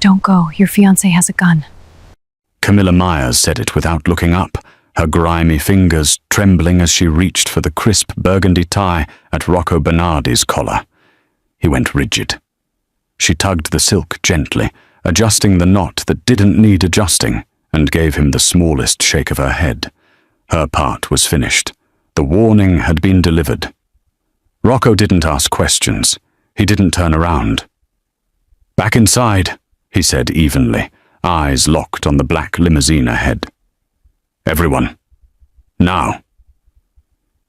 Don't go. Your fiancé has a gun. Camilla Myers said it without looking up, her grimy fingers trembling as she reached for the crisp burgundy tie at Rocco Bernardi's collar. He went rigid. She tugged the silk gently, adjusting the knot that didn't need adjusting, and gave him the smallest shake of her head. Her part was finished. The warning had been delivered. Rocco didn't ask questions. He didn't turn around. "Back inside," he said evenly, eyes locked on the black limousine ahead. "Everyone. Now."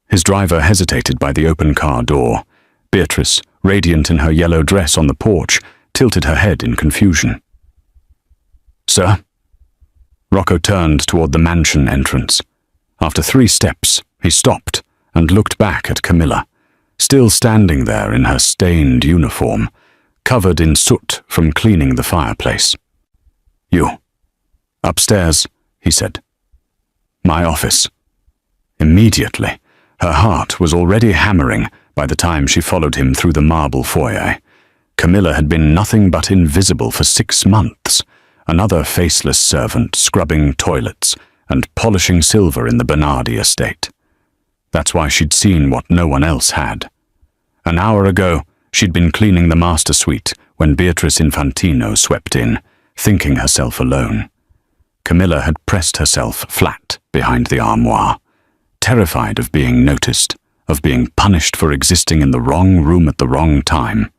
His driver hesitated by the open car door. Beatrice, radiant in her yellow dress on the porch, tilted her head in confusion. "Sir?" Rocco turned toward the mansion entrance. After 3 steps, he stopped and looked back at Camilla, still standing there in her stained uniform, covered in soot from cleaning the fireplace. "You. Upstairs," he said. "My office." Immediately, her heart was already hammering by the time she followed him through the marble foyer. Camilla had been nothing but invisible for 6 months, another faceless servant scrubbing toilets and polishing silver in the Bernardi estate. That's why she'd seen what no one else had. An hour ago, she'd been cleaning the master suite when Beatrice Infantino swept in, thinking herself alone. Camilla had pressed herself flat behind the armoire, terrified of being noticed, of being punished for existing in the wrong room at the wrong time.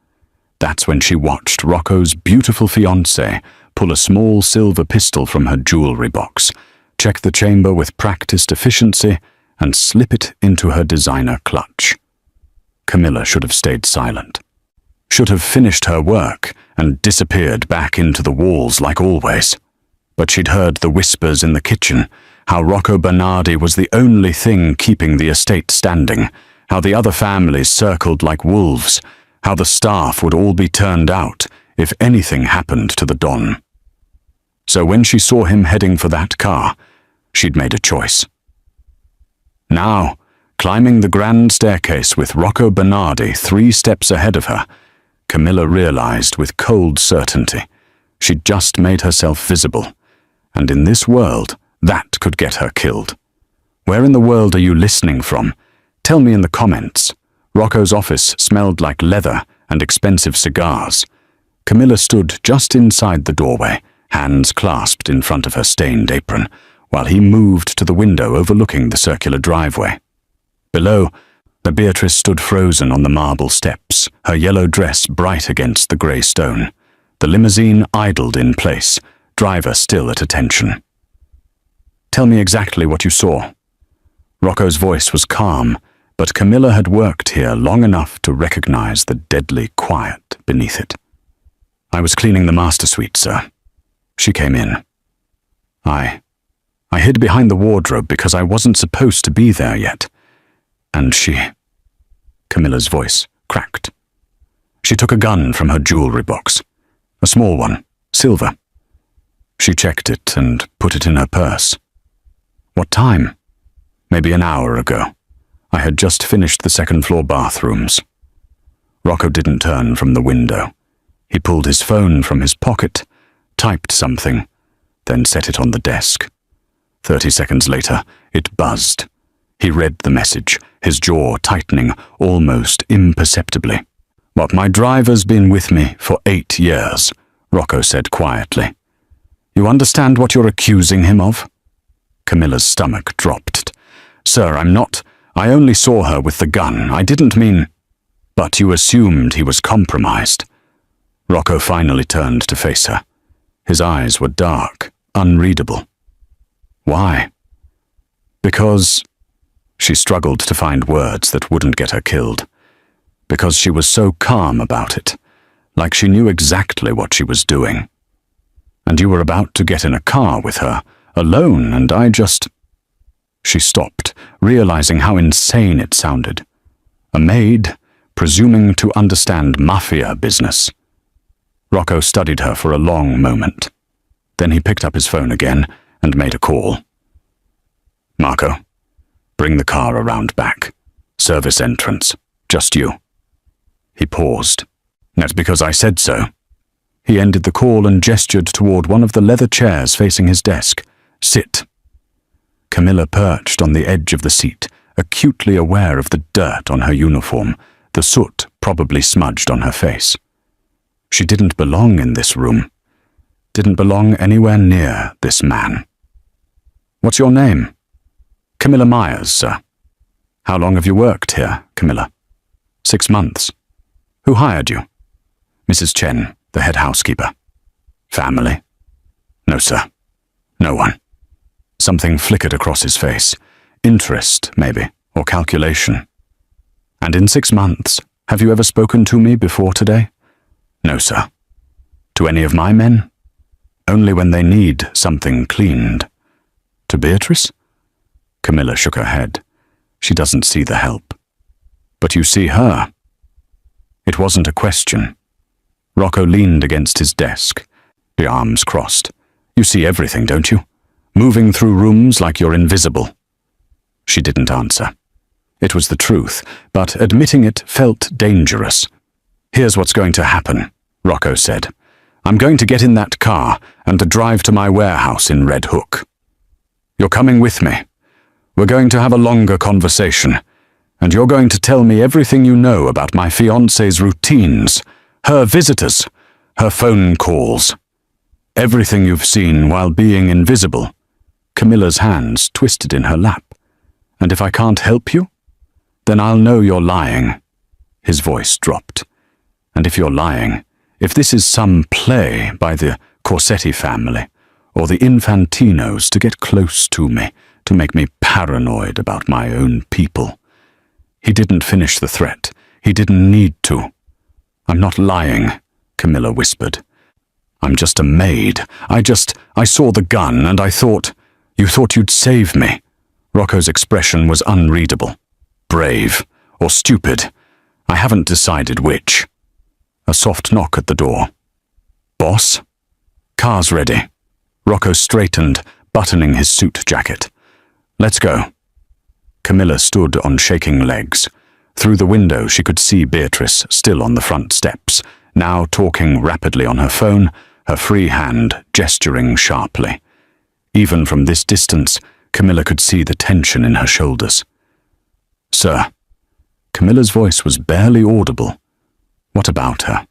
That's when she watched Rocco's beautiful fiancé pull a small silver pistol from her jewelry box, check the chamber with practiced efficiency, and slip it into her designer clutch. Camilla should have stayed silent, should have finished her work and disappeared back into the walls like always. But she'd heard the whispers in the kitchen, how Rocco Bernardi was the only thing keeping the estate standing, how the other families circled like wolves, how the staff would all be turned out if anything happened to the Don. So when she saw him heading for that car, she'd made a choice. Now, climbing the grand staircase with Rocco Bernardi 3 steps ahead of her, Camilla realized with cold certainty she'd just made herself visible, and in this world, that could get her killed. Where in the world are you listening from? Tell me in the comments. Rocco's office smelled like leather and expensive cigars. Camilla stood just inside the doorway, hands clasped in front of her stained apron, while he moved to the window overlooking the circular driveway. Below, the Beatrice stood frozen on the marble steps, her yellow dress bright against the grey stone. The limousine idled in place, driver still at attention. "Tell me exactly what you saw." Rocco's voice was calm, but Camilla had worked here long enough to recognize the deadly quiet beneath it. "I was cleaning the master suite, sir. She came in. I hid behind the wardrobe because I wasn't supposed to be there yet. And she..." Camilla's voice cracked. "She took a gun from her jewelry box. A small one, silver. She checked it and put it in her purse. What time? Maybe an hour ago. I had just finished the second-floor bathrooms." Rocco didn't turn from the window. He pulled his phone from his pocket, typed something, then set it on the desk. 30 seconds later, it buzzed. He read the message, his jaw tightening almost imperceptibly. "But my driver's been with me for 8 years, Rocco said quietly. "You understand what you're accusing him of?" Camilla's stomach dropped. "Sir, I'm not. I only saw her with the gun. I didn't mean..." "But you assumed he was compromised." Rocco finally turned to face her. His eyes were dark, unreadable. "Why?" "Because..." She struggled to find words that wouldn't get her killed. Because she was so calm about it, like she knew exactly what she was doing. "And you were about to get in a car with her, alone, and I just..." She stopped, realizing how insane it sounded. A maid, presuming to understand mafia business. Rocco studied her for a long moment. Then he picked up his phone again and made a call. "Marco, bring the car around back. Service entrance. Just you." He paused. "That's because I said so." He ended the call and gestured toward one of the leather chairs facing his desk. "Sit." Camilla perched on the edge of the seat, acutely aware of the dirt on her uniform, the soot probably smudged on her face. She didn't belong in this room. Didn't belong anywhere near this man. "What's your name?" "Camilla Myers, sir." "How long have you worked here, Camilla?" 6 months. "Who hired you?" "Mrs. Chen, the head housekeeper." "Family?" "No, sir. No one." Something flickered across his face. Interest, maybe, or calculation. "And in 6 months, have you ever spoken to me before today?" "No, sir." "To any of my men?" "Only when they need something cleaned." "To Beatrice?" Camilla shook her head. "She doesn't see the help." "But you see her." It wasn't a question. Rocco leaned against his desk, the arms crossed. "You see everything, don't you? Moving through rooms like you're invisible." She didn't answer. It was the truth, but admitting it felt dangerous. "Here's what's going to happen," Rocco said. "I'm going to get in that car and drive to my warehouse in Red Hook. You're coming with me. We're going to have a longer conversation, and you're going to tell me everything you know about my fiancée's routines, her visitors, her phone calls. Everything you've seen while being invisible." Camilla's hands twisted in her lap. "And if I can't help you, then I'll know you're lying." His voice dropped. "And if you're lying, if this is some play by the Corsetti family or the Infantinos to get close to me, to make me paranoid about my own people." He didn't finish the threat. He didn't need to. "I'm not lying," Camilla whispered. "I'm just a maid. I saw the gun and I thought, you thought you'd save me." Rocco's expression was unreadable. Brave or stupid. I haven't decided which. A soft knock at the door. "Boss?" "Car's ready." Rocco straightened, buttoning his suit jacket. "Let's go." Camilla stood on shaking legs. Through the window she could see Beatrice still on the front steps, now talking rapidly on her phone, her free hand gesturing sharply. Even from this distance, Camilla could see the tension in her shoulders. "Sir." Camilla's voice was barely audible. "What about her?"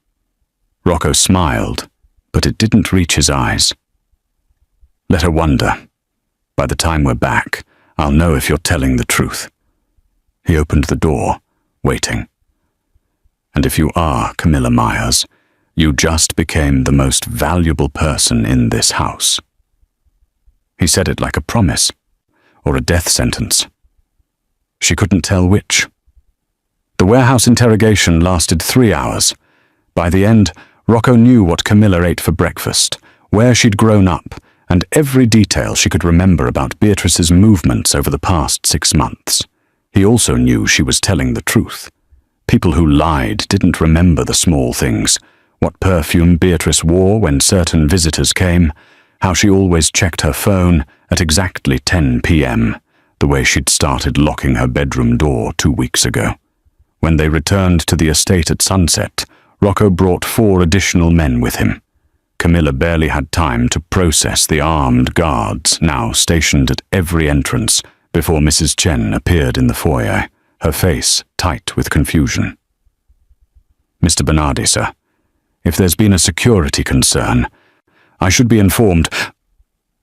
Rocco smiled, but it didn't reach his eyes. "Let her wonder. By the time we're back, I'll know if you're telling the truth." He opened the door, waiting. "And if you are Camilla Myers, you just became the most valuable person in this house." He said it like a promise, or a death sentence. She couldn't tell which. The warehouse interrogation lasted 3 hours. By the end, Rocco knew what Camilla ate for breakfast, where she'd grown up, and every detail she could remember about Beatrice's movements over the past 6 months. He also knew she was telling the truth. People who lied didn't remember the small things, what perfume Beatrice wore when certain visitors came, how she always checked her phone at exactly 10 p.m., the way she'd started locking her bedroom door 2 weeks ago. When they returned to the estate at sunset, Rocco brought 4 additional men with him. Camilla barely had time to process the armed guards now stationed at every entrance before Mrs. Chen appeared in the foyer, her face tight with confusion. "Mr. Bernardi, sir, if there's been a security concern, I should be informed."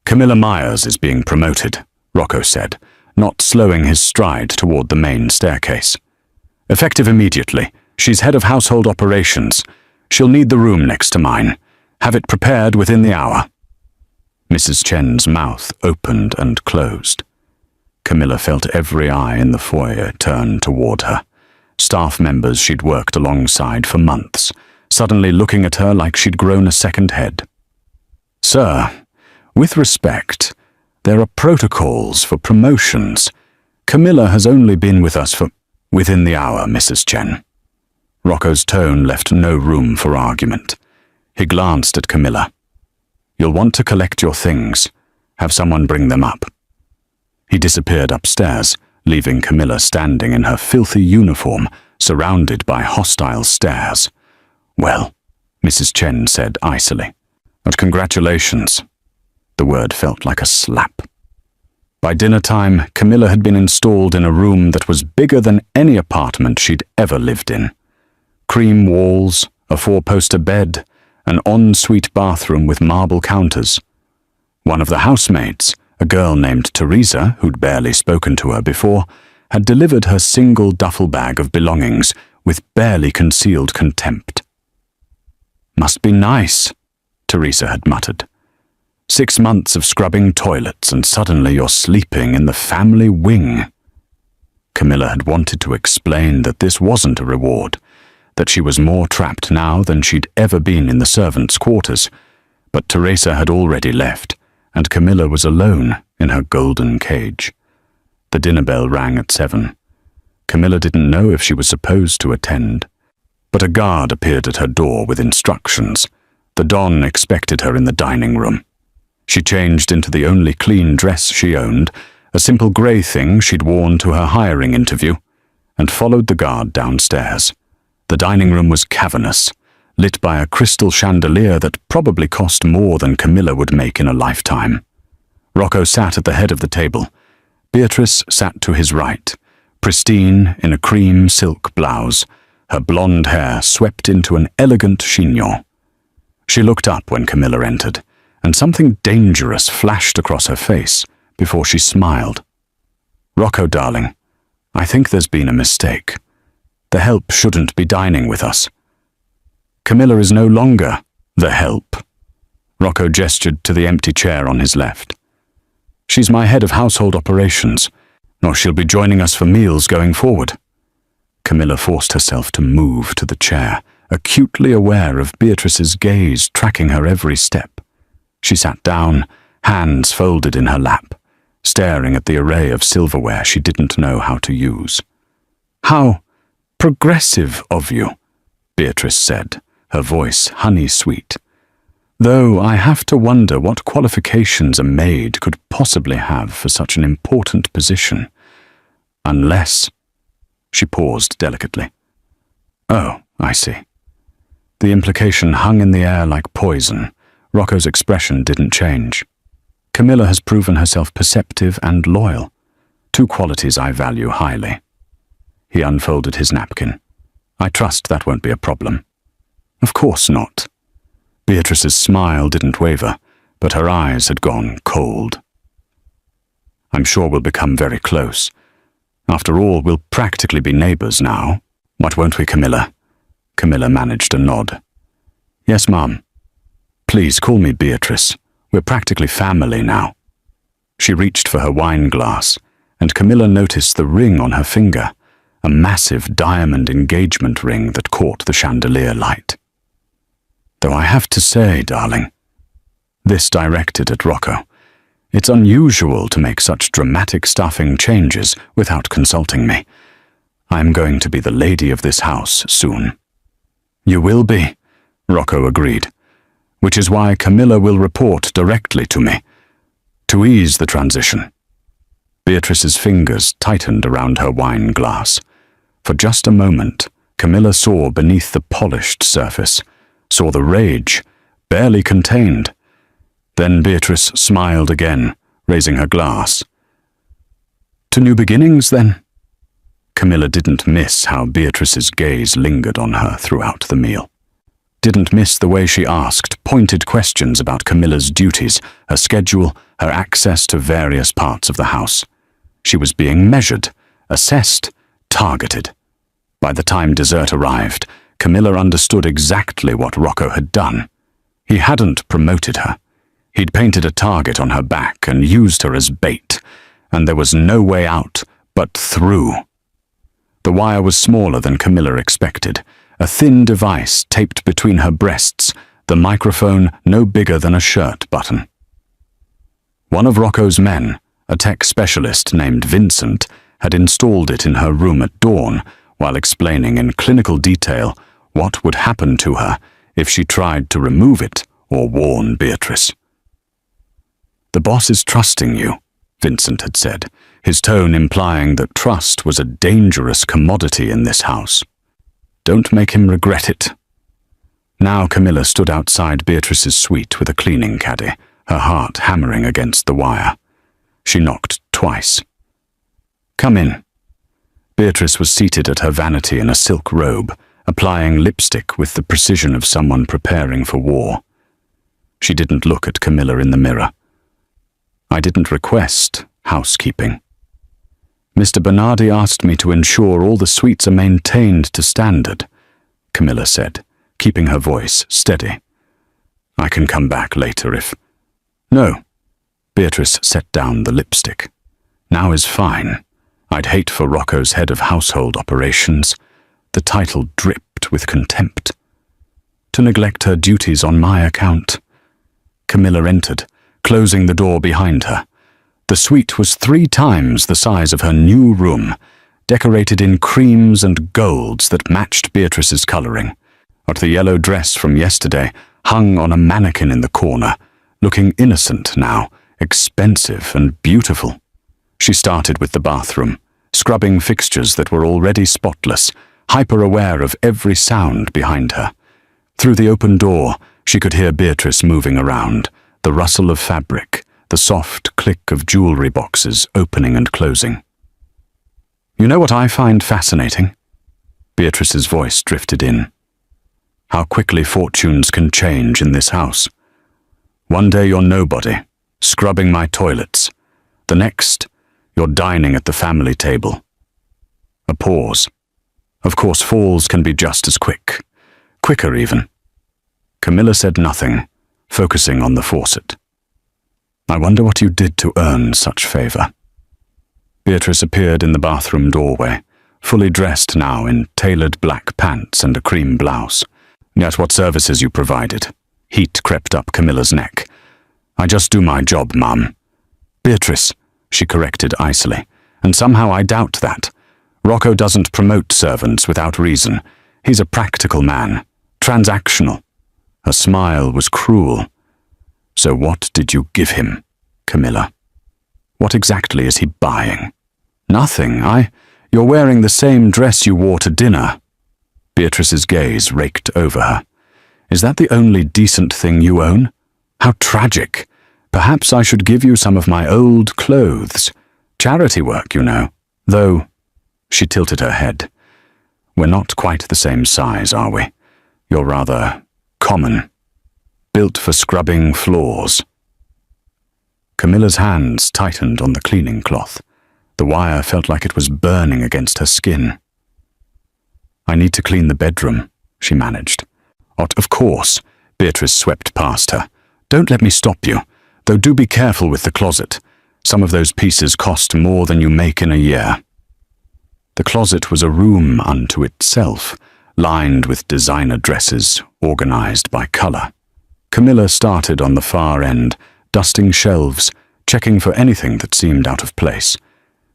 "Camilla Myers is being promoted," Rocco said, not slowing his stride toward the main staircase. "Effective immediately. She's head of household operations. She'll need the room next to mine. Have it prepared within the hour." Mrs. Chen's mouth opened and closed. Camilla felt every eye in the foyer turn toward her. Staff members she'd worked alongside for months, suddenly looking at her like she'd grown a second head. "Sir, with respect, there are protocols for promotions. Camilla has only been with us for..." "Within the hour, Mrs. Chen." Rocco's tone left no room for argument. He glanced at Camilla. "You'll want to collect your things. Have someone bring them up." He disappeared upstairs, leaving Camilla standing in her filthy uniform, surrounded by hostile stares. Well, Mrs. Chen said icily. "But congratulations." The word felt like a slap. By dinner time, Camilla had been installed in a room that was bigger than any apartment she'd ever lived in. Cream walls, a 4-poster bed, an ensuite bathroom with marble counters. One of the housemaids, a girl named Teresa, who'd barely spoken to her before, had delivered her single duffel bag of belongings with barely concealed contempt. "Must be nice," Teresa had muttered. 6 months of scrubbing toilets and suddenly you're sleeping in the family wing. Camilla had wanted to explain that this wasn't a reward, that she was more trapped now than she'd ever been in the servants' quarters, but Teresa had already left, and Camilla was alone in her golden cage. The dinner bell rang at 7. Camilla didn't know if she was supposed to attend, but a guard appeared at her door with instructions. The Don expected her in the dining room. She changed into the only clean dress she owned, a simple grey thing she'd worn to her hiring interview, and followed the guard downstairs. The dining room was cavernous, lit by a crystal chandelier that probably cost more than Camilla would make in a lifetime. Rocco sat at the head of the table. Beatrice sat to his right, pristine in a cream silk blouse, her blonde hair swept into an elegant chignon. She looked up when Camilla entered, and something dangerous flashed across her face before she smiled. "Rocco, darling, I think there's been a mistake. The help shouldn't be dining with us." "Camilla is no longer the help." Rocco gestured to the empty chair on his left. "She's my head of household operations, nor she'll be joining us for meals going forward." Camilla forced herself to move to the chair, acutely aware of Beatrice's gaze tracking her every step. She sat down, hands folded in her lap, staring at the array of silverware she didn't know how to use. "How progressive of you," Beatrice said, her voice honey-sweet. "Though I have to wonder what qualifications a maid could possibly have for such an important position. Unless—" She paused delicately. "Oh, I see." The implication hung in the air like poison. Rocco's expression didn't change. "Camilla has proven herself perceptive and loyal, 2 qualities I value highly." He unfolded his napkin. "I trust that won't be a problem." "Of course not." Beatrice's smile didn't waver, but her eyes had gone cold. "I'm sure we'll become very close. After all, we'll practically be neighbors now. What won't we, Camilla?" Camilla managed a nod. "Yes, Mom. Please call me Beatrice. We're practically family now." She reached for her wine glass, and Camilla noticed the ring on her finger, a massive diamond engagement ring that caught the chandelier light. "Though I have to say, darling," this directed at Rocco, "it's unusual to make such dramatic staffing changes without consulting me. I'm going to be the lady of this house soon." "You will be," Rocco agreed, "which is why Camilla will report directly to me, to ease the transition." Beatrice's fingers tightened around her wine glass. For just a moment, Camilla saw beneath the polished surface, saw the rage, barely contained. Then Beatrice smiled again, raising her glass. "To new beginnings, then?" Camilla didn't miss how Beatrice's gaze lingered on her throughout the meal. Didn't miss the way she asked pointed questions about Camilla's duties, her schedule, her access to various parts of the house. She was being measured, assessed, targeted. By the time dessert arrived, Camilla understood exactly what Rocco had done. He hadn't promoted her. He'd painted a target on her back and used her as bait, and there was no way out but through. The wire was smaller than Camilla expected, a thin device taped between her breasts, the microphone no bigger than a shirt button. One of Rocco's men, a tech specialist named Vincent, had installed it in her room at dawn while explaining in clinical detail what would happen to her if she tried to remove it or warn Beatrice. "The boss is trusting you," Vincent had said, his tone implying that trust was a dangerous commodity in this house. "Don't make him regret it." Now Camilla stood outside Beatrice's suite with a cleaning caddy, her heart hammering against the wire. She knocked twice. "Come in." Beatrice was seated at her vanity in a silk robe, applying lipstick with the precision of someone preparing for war. She didn't look at Camilla in the mirror. "I didn't request housekeeping. Mr. Bernardi asked me to ensure all the suites are maintained to standard," Camilla said, keeping her voice steady. "I can come back later if—" "No." Beatrice set down the lipstick. "Now is fine. I'd hate for Rocco's head of household operations." The title dripped with contempt. "To neglect her duties on my account." Camilla entered, closing the door behind her. The suite was 3 times the size of her new room, decorated in creams and golds that matched Beatrice's coloring. But the yellow dress from yesterday hung on a mannequin in the corner, looking innocent now, expensive and beautiful. She started with the bathroom, scrubbing fixtures that were already spotless, hyper-aware of every sound behind her. Through the open door, she could hear Beatrice moving around, the rustle of fabric, the soft click of jewelry boxes opening and closing. "You know what I find fascinating?" Beatrice's voice drifted in. "How quickly fortunes can change in this house. One day you're nobody, scrubbing my toilets. The next, you're dining at the family table." A pause. Of course, falls can be just as quick. Quicker even. Camilla said nothing, focusing on the faucet. "I wonder what you did to earn such favor." Beatrice appeared in the bathroom doorway, fully dressed now in tailored black pants and a cream blouse. "Yet what services you provided." Heat crept up Camilla's neck. "I just do my job, Mum." "Beatrice," she corrected icily, "and somehow I doubt that. Rocco doesn't promote servants without reason. He's a practical man, transactional." Her smile was cruel. "So what did you give him, Camilla? What exactly is he buying?" "Nothing. You're wearing the same dress you wore to dinner." Beatrice's gaze raked over her. "Is that the only decent thing you own? How tragic. Perhaps I should give you some of my old clothes. Charity work, you know. Though," she tilted her head, "we're not quite the same size, are we? You're rather common. Built for scrubbing floors." Camilla's hands tightened on the cleaning cloth. The wire felt like it was burning against her skin. "I need to clean the bedroom," she managed. Of course," Beatrice swept past her. "Don't let me stop you, though do be careful with the closet. Some of those pieces cost more than you make in a year." The closet was a room unto itself, lined with designer dresses, organized by color. Camilla started on the far end, dusting shelves, checking for anything that seemed out of place.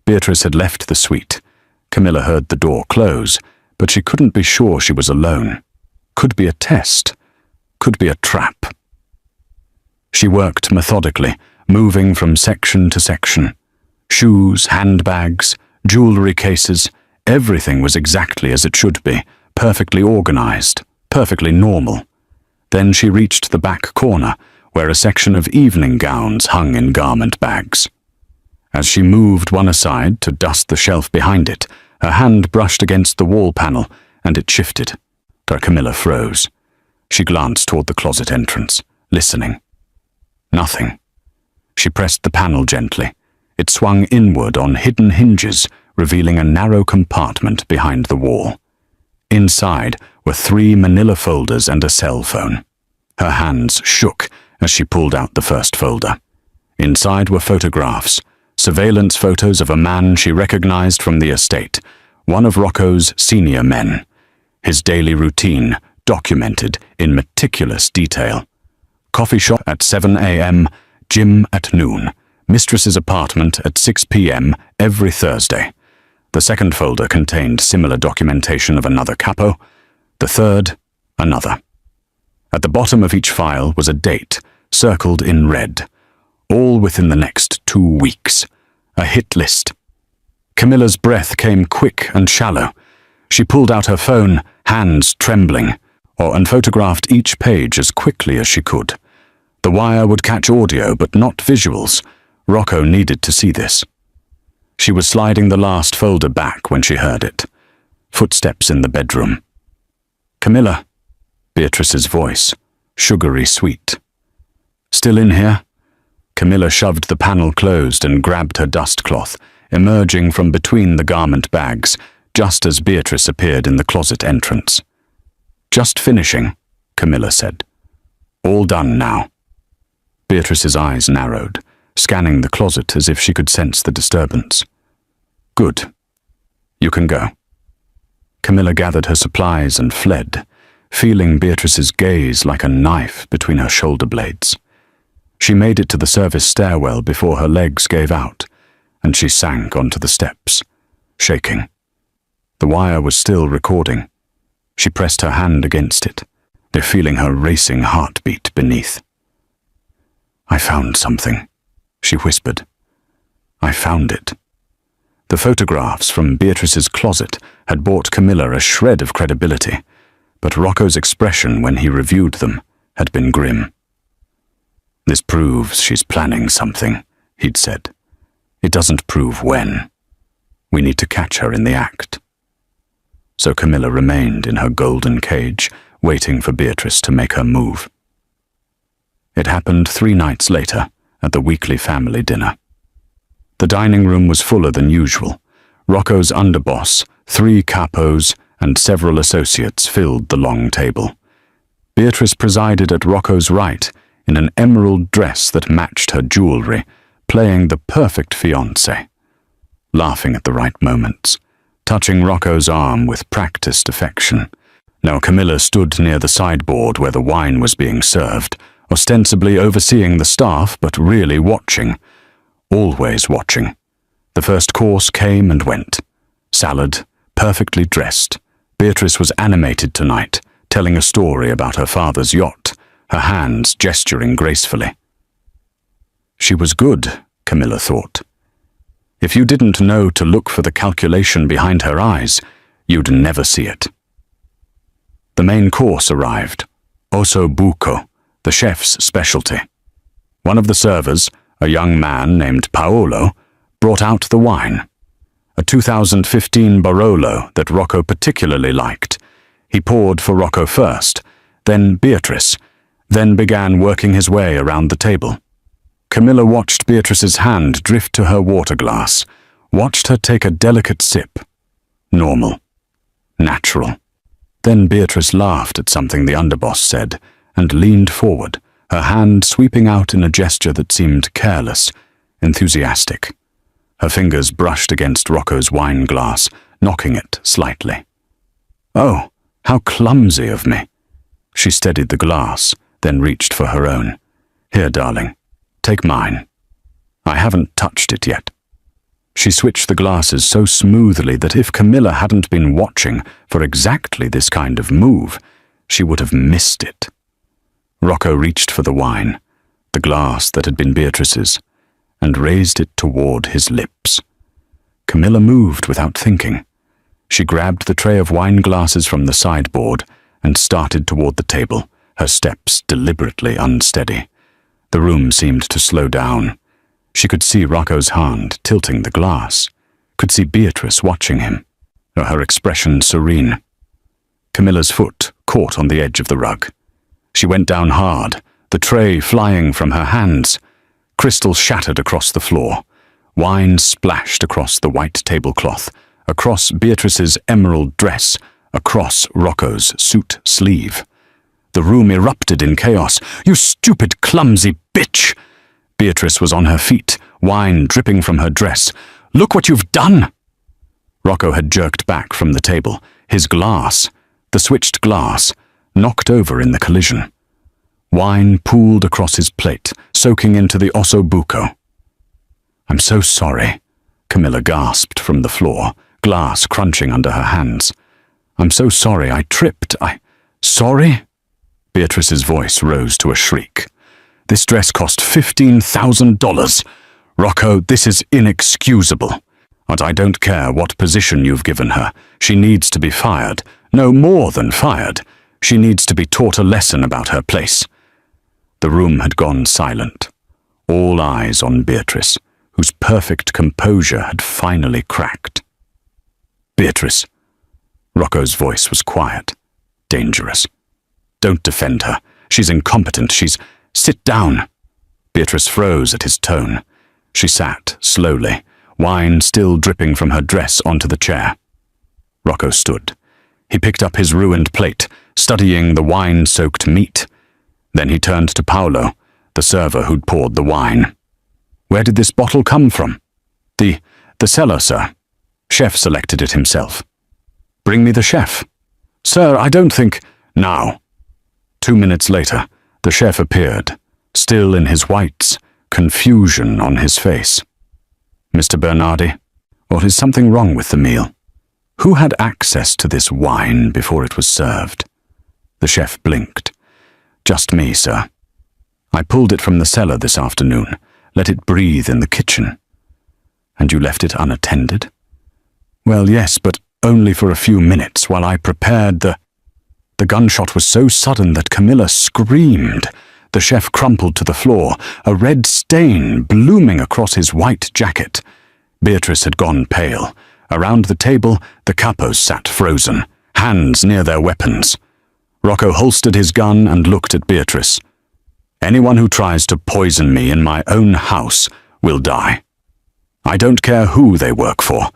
Beatrice had left the suite. Camilla heard the door close, but she couldn't be sure she was alone. Could be a test. Could be a trap. She worked methodically, moving from section to section. Shoes, handbags, jewelry cases, everything was exactly as it should be, perfectly organized, perfectly normal. Then she reached the back corner, where a section of evening gowns hung in garment bags. As she moved one aside to dust the shelf behind it, her hand brushed against the wall panel, and it shifted. Camilla froze. She glanced toward the closet entrance, listening. Nothing. She pressed the panel gently. It swung inward on hidden hinges, revealing a narrow compartment behind the wall. Inside were 3 manila folders and a cell phone. Her hands shook as she pulled out the first folder. Inside were photographs, surveillance photos of a man she recognized from the estate, one of Rocco's senior men. His daily routine documented in meticulous detail. Coffee shop at 7 a.m., gym at noon, mistress's apartment at 6 p.m. every Thursday. The second folder contained similar documentation of another capo, the third, another. At the bottom of each file was a date, circled in red, all within the next 2 weeks. A hit list. Camilla's breath came quick and shallow. She pulled out her phone, hands trembling. and photographed each page as quickly as she could. The wire would catch audio but not visuals. Rocco needed to see this. She was sliding the last folder back when she heard it. Footsteps in the bedroom. "Camilla," Beatrice's voice, sugary sweet. "Still in here?" Camilla shoved the panel closed and grabbed her dustcloth, emerging from between the garment bags, just as Beatrice appeared in the closet entrance. "Just finishing," Camilla said. "All done now." Beatrice's eyes narrowed, scanning the closet as if she could sense the disturbance. "Good. You can go." Camilla gathered her supplies and fled, feeling Beatrice's gaze like a knife between her shoulder blades. She made it to the service stairwell before her legs gave out, and she sank onto the steps, shaking. The wire was still recording. She pressed her hand against it, feeling her racing heartbeat beneath. "I found something," she whispered. "I found it." The photographs from Beatrice's closet had bought Camilla a shred of credibility, but Rocco's expression when he reviewed them had been grim. "This proves she's planning something," he'd said. "It doesn't prove when. We need to catch her in the act." So Camilla remained in her golden cage, waiting for Beatrice to make her move. It happened 3 nights later at the weekly family dinner. The dining room was fuller than usual. Rocco's underboss, 3 capos, and several associates filled the long table. Beatrice presided at Rocco's right in an emerald dress that matched her jewelry, playing the perfect fiancé. Laughing at the right moments, touching Rocco's arm with practiced affection. Now Camilla stood near the sideboard where the wine was being served, ostensibly overseeing the staff but really watching. Always watching. The first course came and went. Salad, perfectly dressed. Beatrice was animated tonight, telling a story about her father's yacht, her hands gesturing gracefully. She was good, Camilla thought. If you didn't know to look for the calculation behind her eyes, you'd never see it. The main course arrived. Osso buco, the chef's specialty. One of the servers, a young man named Paolo, brought out the wine. A 2015 Barolo that Rocco particularly liked. He poured for Rocco first, then Beatrice, then began working his way around the table. Camilla watched Beatrice's hand drift to her water glass, watched her take a delicate sip. Normal. Natural. Then Beatrice laughed at something the underboss said and leaned forward, her hand sweeping out in a gesture that seemed careless, enthusiastic. Her fingers brushed against Rocco's wine glass, knocking it slightly. "Oh, how clumsy of me." She steadied the glass, then reached for her own. "Here, darling, take mine. I haven't touched it yet." She switched the glasses so smoothly that if Camilla hadn't been watching for exactly this kind of move, she would have missed it. Rocco reached for the wine, the glass that had been Beatrice's, and raised it toward his lips. Camilla moved without thinking. She grabbed the tray of wine glasses from the sideboard and started toward the table, her steps deliberately unsteady. The room seemed to slow down. She could see Rocco's hand tilting the glass, could see Beatrice watching him, her expression serene. Camilla's foot caught on the edge of the rug. She went down hard, the tray flying from her hands. Crystal shattered across the floor. Wine splashed across the white tablecloth, across Beatrice's emerald dress, across Rocco's suit sleeve. The room erupted in chaos. "You stupid, clumsy bitch!" Beatrice was on her feet, wine dripping from her dress. "Look what you've done!" Rocco had jerked back from the table, his glass, the switched glass, knocked over in the collision. Wine pooled across his plate, soaking into the osso buco. "I'm so sorry," Camilla gasped from the floor, glass crunching under her hands. "I'm so sorry, I tripped. Sorry?" Beatrice's voice rose to a shriek. "This dress cost $15,000. Rocco, this is inexcusable. But I don't care what position you've given her. She needs to be fired. No more than fired. She needs to be taught a lesson about her place. The room had gone silent, all eyes on Beatrice, whose perfect composure had finally cracked. "Beatrice." Rocco's voice was quiet, dangerous. "Don't defend her. She's incompetent. Sit down." Beatrice froze at his tone. She sat slowly, wine still dripping from her dress onto the chair. Rocco stood. He picked up his ruined plate, studying the wine-soaked meat. Then he turned to Paolo, the server who'd poured the wine. "Where did this bottle come from?" The cellar, sir. Chef selected it himself." "Bring me the chef." "Sir, I don't think—" "Now." 2 minutes later, the chef appeared, still in his whites, confusion on his face. "Mr. Bernardi, or is something wrong with the meal? Who had access to this wine before it was served?" The chef blinked. "Just me, sir. I pulled it from the cellar this afternoon, let it breathe in the kitchen." "And you left it unattended?" "Well, yes, but only for a few minutes while I prepared the—" The gunshot was so sudden that Camilla screamed. The chef crumpled to the floor, a red stain blooming across his white jacket. Beatrice had gone pale. Around the table, the capos sat frozen, hands near their weapons. Rocco holstered his gun and looked at Beatrice. "Anyone who tries to poison me in my own house will die. I don't care who they work for.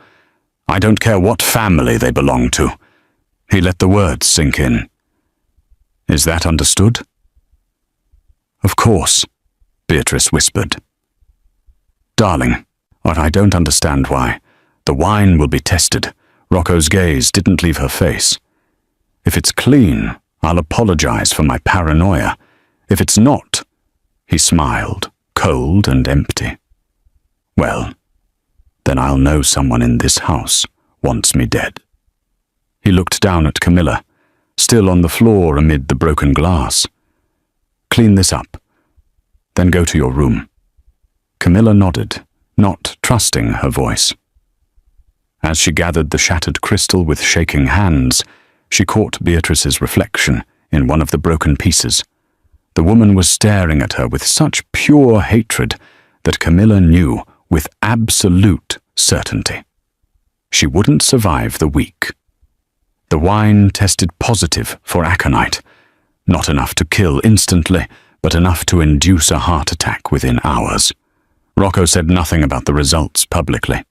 I don't care what family they belong to." He let the words sink in. "Is that understood?" "Of course," Beatrice whispered. "Darling, but I don't understand why. The wine will be tested." Rocco's gaze didn't leave her face. "If it's clean, I'll apologize for my paranoia. If it's not—" He smiled, cold and empty. "Well, then I'll know someone in this house wants me dead." He looked down at Camilla, still on the floor amid the broken glass. "Clean this up, then go to your room." Camilla nodded, not trusting her voice. As she gathered the shattered crystal with shaking hands, she caught Beatrice's reflection in one of the broken pieces. The woman was staring at her with such pure hatred that Camilla knew with absolute certainty she wouldn't survive the week. The wine tested positive for aconite, not enough to kill instantly, but enough to induce a heart attack within hours. Rocco said nothing about the results publicly,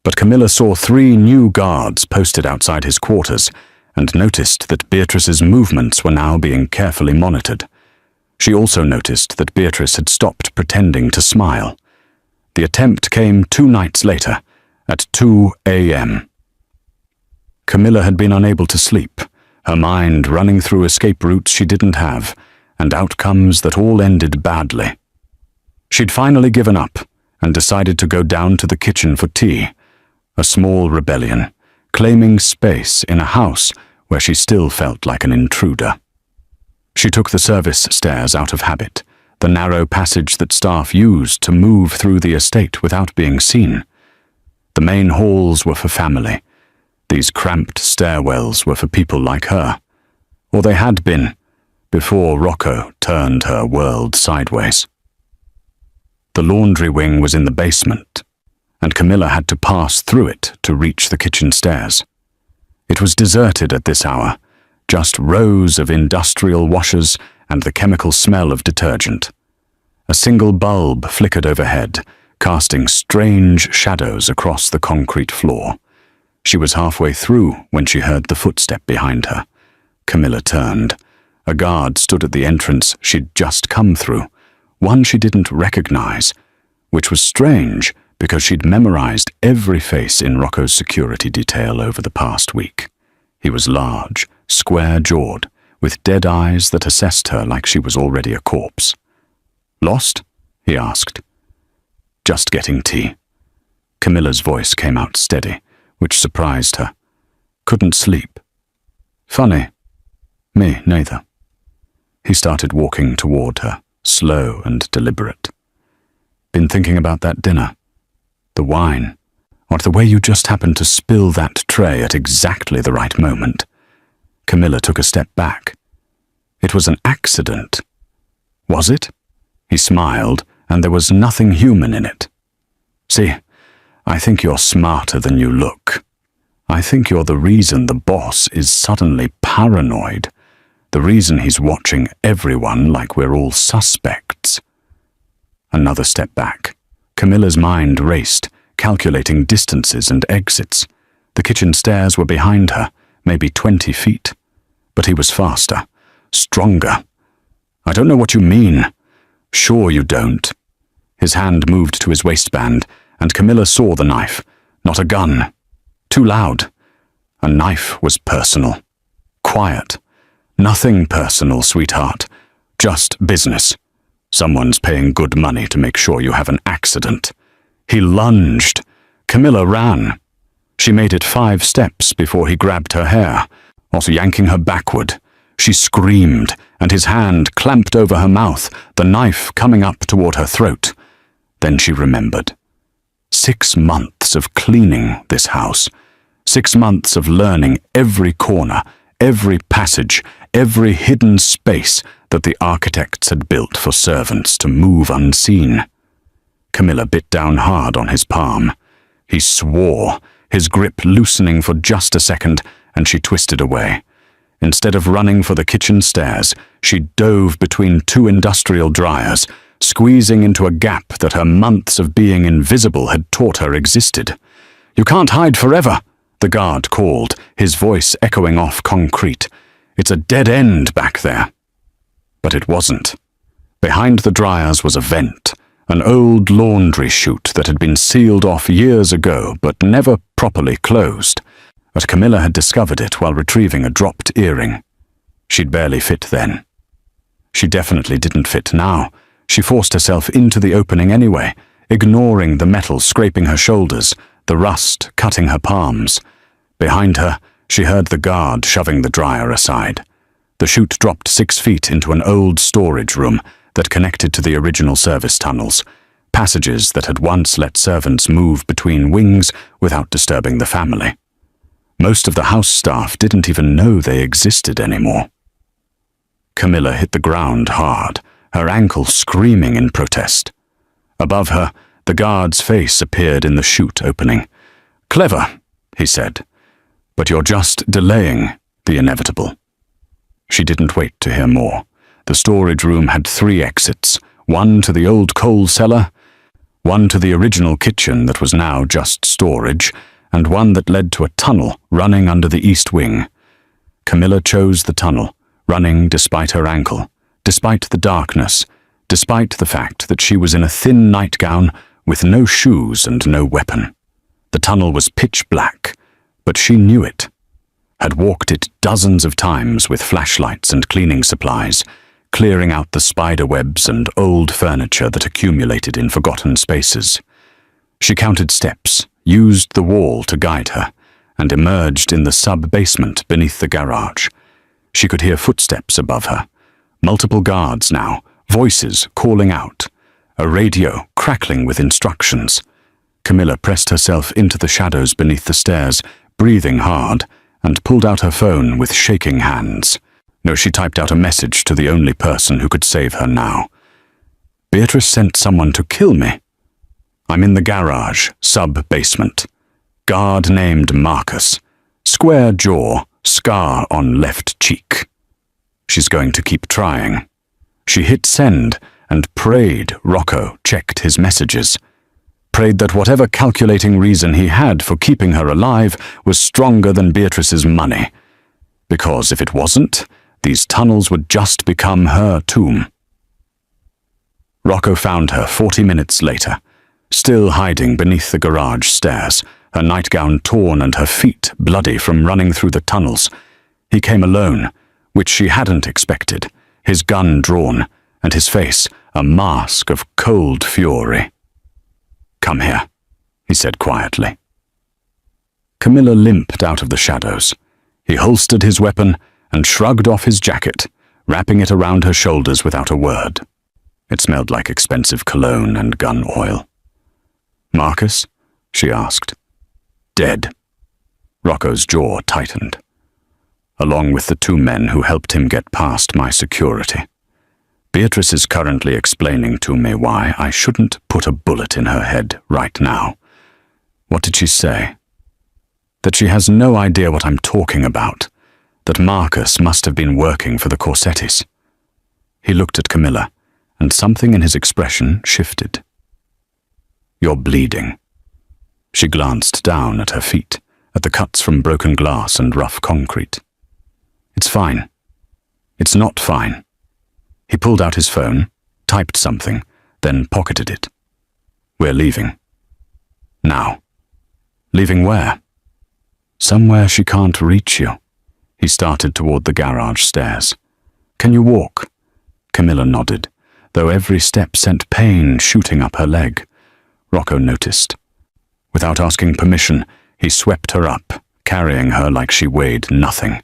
but Camilla saw 3 new guards posted outside his quarters and noticed that Beatrice's movements were now being carefully monitored. She also noticed that Beatrice had stopped pretending to smile. The attempt came 2 nights later, at 2 a.m. Camilla had been unable to sleep, her mind running through escape routes she didn't have, and outcomes that all ended badly. She'd finally given up and decided to go down to the kitchen for tea, a small rebellion, claiming space in a house where she still felt like an intruder. She took the service stairs out of habit, the narrow passage that staff used to move through the estate without being seen. The main halls were for family. These cramped stairwells were for people like her, or they had been, before Rocco turned her world sideways. The laundry wing was in the basement, and Camilla had to pass through it to reach the kitchen stairs. It was deserted at this hour, just rows of industrial washers and the chemical smell of detergent. A single bulb flickered overhead, casting strange shadows across the concrete floor. She was halfway through when she heard the footstep behind her. Camilla turned. A guard stood at the entrance she'd just come through, one she didn't recognize, which was strange because she'd memorized every face in Rocco's security detail over the past week. He was large, square-jawed, with dead eyes that assessed her like she was already a corpse. "Lost?" he asked. "Just getting tea." Camilla's voice came out steady, which surprised her. "Couldn't sleep." "Funny. Me neither." He started walking toward her, slow and deliberate. "Been thinking about that dinner? The wine? Or the way you just happened to spill that tray at exactly the right moment?" Camilla took a step back, It was an accident. Was it? He smiled, and there was nothing human in it. See, I think you're smarter than you look. I think you're the reason the boss is suddenly paranoid. The reason he's watching everyone like we're all suspects. Another step back. Camilla's mind raced, calculating distances and exits. The kitchen stairs were behind her, maybe 20 feet. But he was faster, stronger. I don't know what you mean. Sure you don't. His hand moved to his waistband, and Camilla saw the knife, not a gun. Too loud. A knife was personal. Quiet. Nothing personal, sweetheart. Just business. Someone's paying good money to make sure you have an accident. He lunged. Camilla ran. She made it 5 steps before he grabbed her hair, also yanking her backward. She screamed, and his hand clamped over her mouth, the knife coming up toward her throat. Then she remembered. 6 months of cleaning this house. 6 months of learning every corner, every passage, every hidden space that the architects had built for servants to move unseen. Camilla bit down hard on his palm. He swore, his grip loosening for just a second, and she twisted away. Instead of running for the kitchen stairs, she dove between 2 industrial dryers, squeezing into a gap that her months of being invisible had taught her existed. "You can't hide forever," the guard called, his voice echoing off concrete. "It's a dead end back there." But it wasn't. Behind the dryers was a vent, an old laundry chute that had been sealed off years ago but never properly closed. But Camilla had discovered it while retrieving a dropped earring. She'd barely fit then. She definitely didn't fit now. She forced herself into the opening anyway, ignoring the metal scraping her shoulders, the rust cutting her palms. Behind her, she heard the guard shoving the dryer aside. The chute dropped 6 feet into an old storage room that connected to the original service tunnels, passages that had once let servants move between wings without disturbing the family. Most of the house staff didn't even know they existed anymore. Camilla hit the ground hard, her ankle screaming in protest. Above her, the guard's face appeared in the chute opening. "Clever," he said, "but you're just delaying the inevitable." She didn't wait to hear more. The storage room had 3 exits, one to the old coal cellar, one to the original kitchen that was now just storage, and one that led to a tunnel running under the east wing. Camilla chose the tunnel, running despite her ankle, despite the darkness, despite the fact that she was in a thin nightgown with no shoes and no weapon. The tunnel was pitch black, but she knew it, had walked it dozens of times with flashlights and cleaning supplies, clearing out the spider webs and old furniture that accumulated in forgotten spaces. She counted steps, used the wall to guide her, and emerged in the sub-basement beneath the garage. She could hear footsteps above her. Multiple guards now, voices calling out. A radio crackling with instructions. Camilla pressed herself into the shadows beneath the stairs, breathing hard, and pulled out her phone with shaking hands. No, she typed out a message to the only person who could save her now. "Beatrice sent someone to kill me. I'm in the garage, sub-basement. Guard named Marcus. Square jaw, scar on left cheek. She's going to keep trying." She hit send and prayed Rocco checked his messages. Prayed that whatever calculating reason he had for keeping her alive was stronger than Beatrice's money. Because if it wasn't, these tunnels would just become her tomb. Rocco found her 40 minutes later, still hiding beneath the garage stairs, her nightgown torn and her feet bloody from running through the tunnels. He came alone, which she hadn't expected, his gun drawn, and his face a mask of cold fury. "Come here," he said quietly. Camilla limped out of the shadows. He holstered his weapon and shrugged off his jacket, wrapping it around her shoulders without a word. It smelled like expensive cologne and gun oil. "Marcus?" she asked. "Dead." Rocco's jaw tightened. along with the 2 men who helped him get past my security. Beatrice is currently explaining to me why I shouldn't put a bullet in her head right now. What did she say? That she has no idea what I'm talking about, that Marcus must have been working for the Corsettis. He looked at Camilla, and something in his expression shifted. You're bleeding. She glanced down at her feet, at the cuts from broken glass and rough concrete. It's fine. It's not fine. He pulled out his phone, typed something, then pocketed it. We're leaving. Now. Leaving where? Somewhere she can't reach you. He started toward the garage stairs. Can you walk? Camilla nodded, though every step sent pain shooting up her leg. Rocco noticed. Without asking permission, he swept her up, carrying her like she weighed nothing.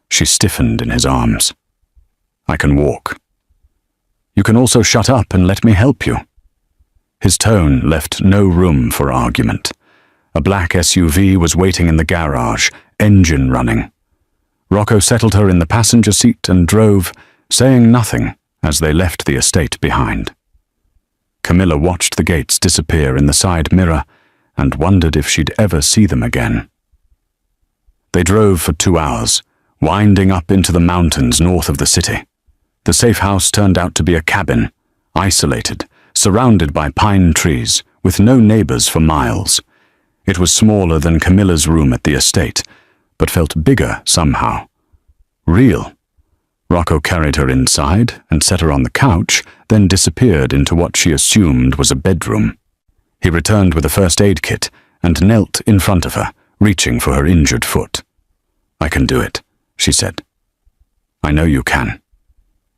She stiffened in his arms. I can walk. You can also shut up and let me help you. His tone left no room for argument. A black SUV was waiting in the garage, engine running. Rocco settled her in the passenger seat and drove, saying nothing as they left the estate behind. Camilla watched the gates disappear in the side mirror and wondered if she'd ever see them again. They drove for 2 hours, winding up into the mountains north of the city. The safe house turned out to be a cabin, isolated, surrounded by pine trees, with no neighbors for miles. It was smaller than Camilla's room at the estate, but felt bigger somehow. Real. Rocco carried her inside and set her on the couch, then disappeared into what she assumed was a bedroom. He returned with a first aid kit and knelt in front of her, reaching for her injured foot. I can do it, she said. I know you can.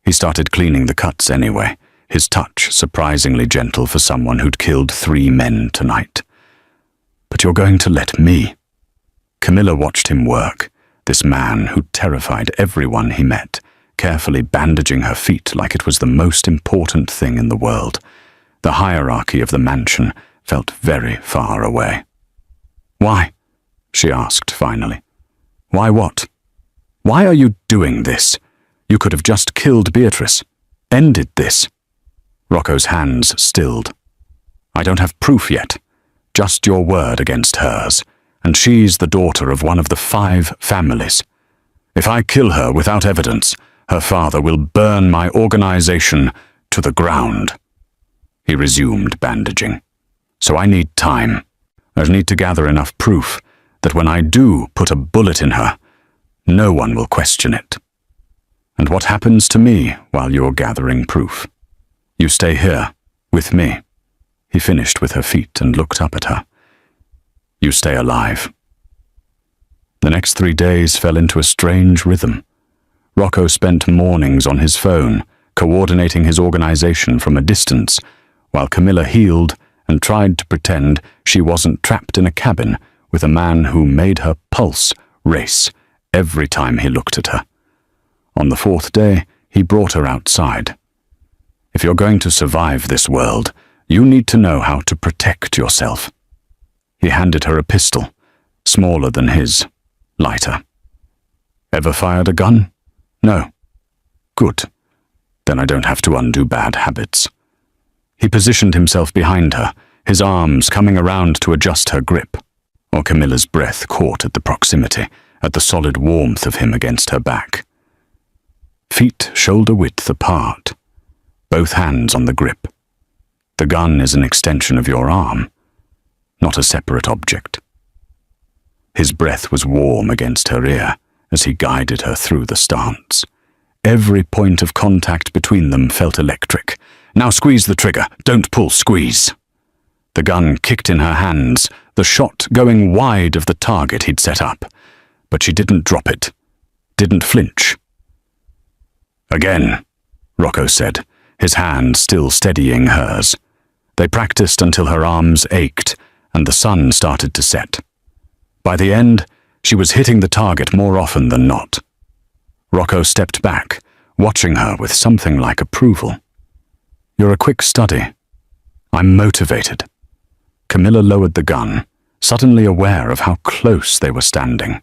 He started cleaning the cuts anyway, his touch surprisingly gentle for someone who'd killed 3 men tonight. But you're going to let me. Camilla watched him work, this man who terrified everyone he met, carefully bandaging her feet like it was the most important thing in the world. The hierarchy of the mansion felt very far away. Why? She asked finally. Why what? Why are you doing this? You could have just killed Beatrice. Ended this. Rocco's hands stilled. I don't have proof yet. Just your word against hers. And she's the daughter of one of the 5 families. If I kill her without evidence, her father will burn my organization to the ground. He resumed bandaging. So I need time. I need to gather enough proof that when I do put a bullet in her, no one will question it. And what happens to me while you're gathering proof? You stay here, with me. He finished with her feet and looked up at her. You stay alive. The next 3 days fell into a strange rhythm. Rocco spent mornings on his phone, coordinating his organization from a distance, while Camilla healed and tried to pretend she wasn't trapped in a cabin with a man who made her pulse race every time he looked at her. On the 4th day, he brought her outside. If you're going to survive this world, you need to know how to protect yourself. He handed her a pistol, smaller than his, lighter. Ever fired a gun? No. Good. Then I don't have to undo bad habits. He positioned himself behind her, his arms coming around to adjust her grip, or Camilla's breath caught at the proximity, at the solid warmth of him against her back. Feet shoulder-width apart, both hands on the grip. The gun is an extension of your arm, not a separate object. His breath was warm against her ear as he guided her through the stance. Every point of contact between them felt electric. Now squeeze the trigger, don't pull, squeeze. The gun kicked in her hands, the shot going wide of the target he'd set up. But she didn't drop it, didn't flinch. Again, Rocco said, his hand still steadying hers. They practiced until her arms ached and the sun started to set. By the end, she was hitting the target more often than not. Rocco stepped back, watching her with something like approval. You're a quick study. I'm motivated. Camilla lowered the gun, suddenly aware of how close they were standing.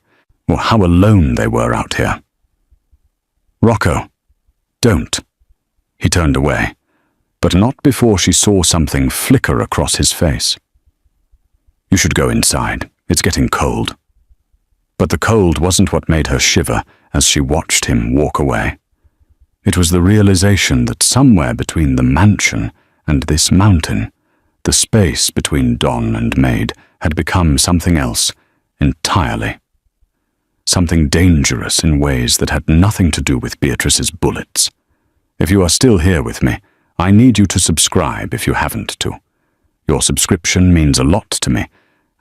or how alone they were out here. "Rocco, don't." He turned away, but not before she saw something flicker across his face. "You should go inside. It's getting cold." But the cold wasn't what made her shiver as she watched him walk away. It was the realization that somewhere between the mansion and this mountain, the space between Don and Maid had become something else entirely. Something dangerous in ways that had nothing to do with Beatrice's bullets. If you are still here with me, I need you to subscribe if you haven't to. Your subscription means a lot to me,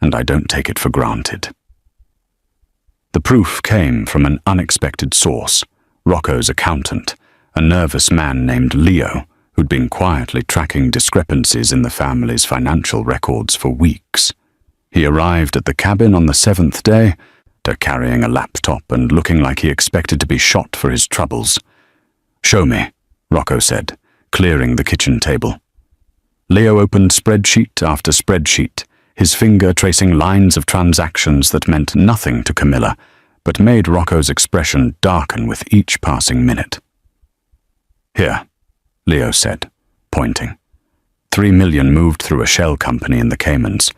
and I don't take it for granted. The proof came from an unexpected source, Rocco's accountant, a nervous man named Leo, who'd been quietly tracking discrepancies in the family's financial records for weeks. He arrived at the cabin on the 7th day, carrying a laptop and looking like he expected to be shot for his troubles. "Show me," Rocco said, clearing the kitchen table. Leo opened spreadsheet after spreadsheet, his finger tracing lines of transactions that meant nothing to Camilla, but made Rocco's expression darken with each passing minute. "Here," Leo said, pointing. 3 million moved through a shell company in the Caymans.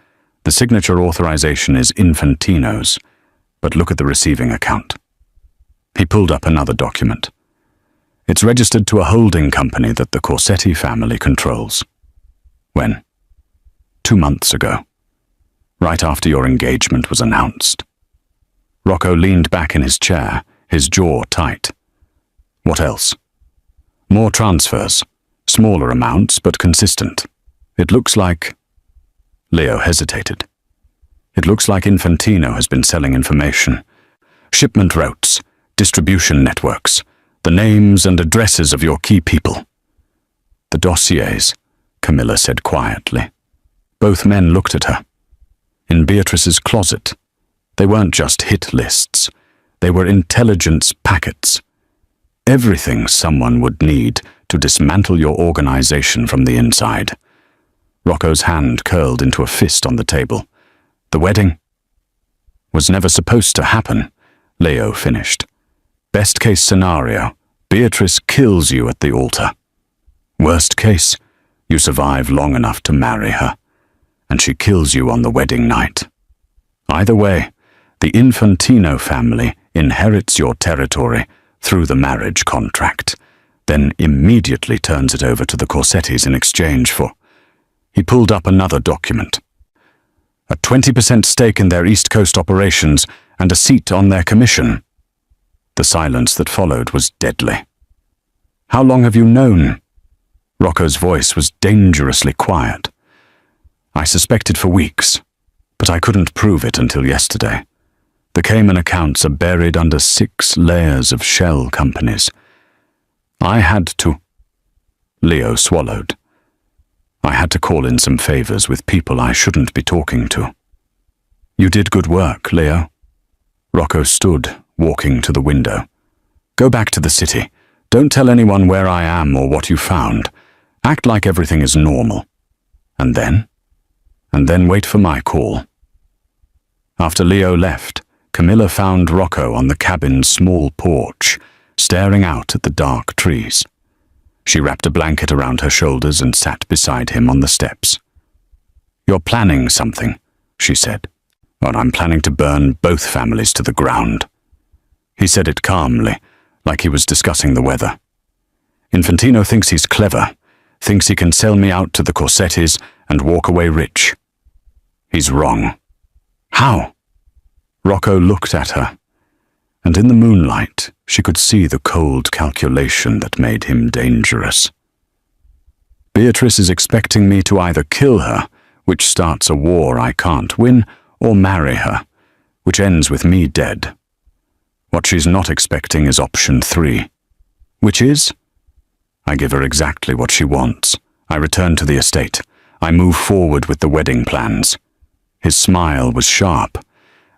The signature authorization is Infantino's, but look at the receiving account. He pulled up another document. It's registered to a holding company that the Corsetti family controls. When? 2 months ago, right after your engagement was announced. Rocco leaned back in his chair, his jaw tight. What else? More transfers, smaller amounts but consistent. It looks like... Leo hesitated. It looks like Infantino has been selling information. Shipment routes, distribution networks, the names and addresses of your key people. The dossiers, Camilla said quietly. Both men looked at her. In Beatrice's closet, they weren't just hit lists. They were intelligence packets. Everything someone would need to dismantle your organization from the inside. Rocco's hand curled into a fist on the table. The wedding was never supposed to happen, Leo finished. Best case scenario, Beatrice kills you at the altar. Worst case, you survive long enough to marry her, and she kills you on the wedding night. Either way, the Infantino family inherits your territory through the marriage contract, then immediately turns it over to the Corsettis in exchange for... He pulled up another document. A 20% stake in their East Coast operations and a seat on their commission. The silence that followed was deadly. How long have you known? Rocco's voice was dangerously quiet. I suspected for weeks, but I couldn't prove it until yesterday. The Cayman accounts are buried under 6 layers of shell companies. I had to... Leo swallowed. I had to call in some favors with people I shouldn't be talking to. You did good work, Leo. Rocco stood, walking to the window. Go back to the city. Don't tell anyone where I am or what you found. Act like everything is normal. And then wait for my call. After Leo left, Camilla found Rocco on the cabin's small porch, staring out at the dark trees. She wrapped a blanket around her shoulders and sat beside him on the steps. You're planning something, she said. Well, I'm planning to burn both families to the ground. He said it calmly, like he was discussing the weather. Infantino thinks he's clever, thinks he can sell me out to the Corsettis and walk away rich. He's wrong. How? Rocco looked at her, and in the moonlight, she could see the cold calculation that made him dangerous. Beatrice is expecting me to either kill her, which starts a war I can't win, or marry her, which ends with me dead. What she's not expecting is option 3, which is? I give her exactly what she wants. I return to the estate. I move forward with the wedding plans. His smile was sharp,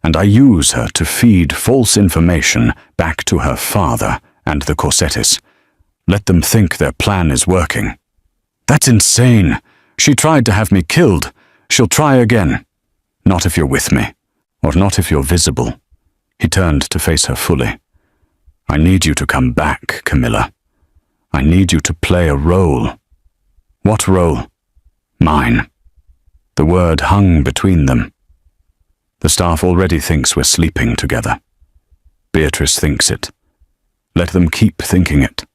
and I use her to feed false information back to her father and the Corsettis. Let them think their plan is working. That's insane. She tried to have me killed. She'll try again. Not if you're with me, or not if you're visible. He turned to face her fully. I need you to come back, Camilla. I need you to play a role. What role? Mine. The word hung between them. The staff already thinks we're sleeping together. Beatrice thinks it. Let them keep thinking it.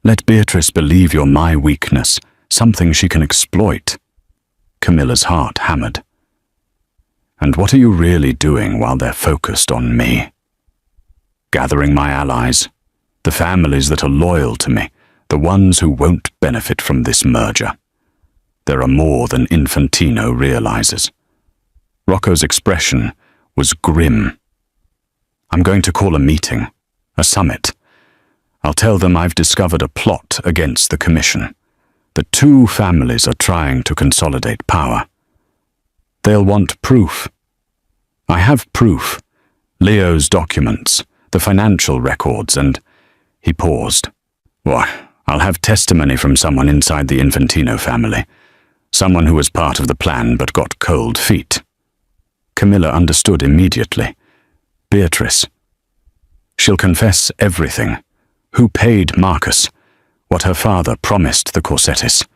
Let Beatrice believe you're my weakness, something she can exploit. Camilla's heart hammered. And what are you really doing while they're focused on me? Gathering my allies, the families that are loyal to me, the ones who won't benefit from this merger. There are more than Infantino realizes. Rocco's expression was grim. I'm going to call a meeting, a summit. I'll tell them I've discovered a plot against the commission. The two families are trying to consolidate power. They'll want proof. I have proof. Leo's documents, the financial records, and... He paused. Why, I'll have testimony from someone inside the Infantino family. Someone who was part of the plan but got cold feet. Camilla understood immediately. Beatrice. She'll confess everything. Who paid Marcus? What her father promised the Corsettis.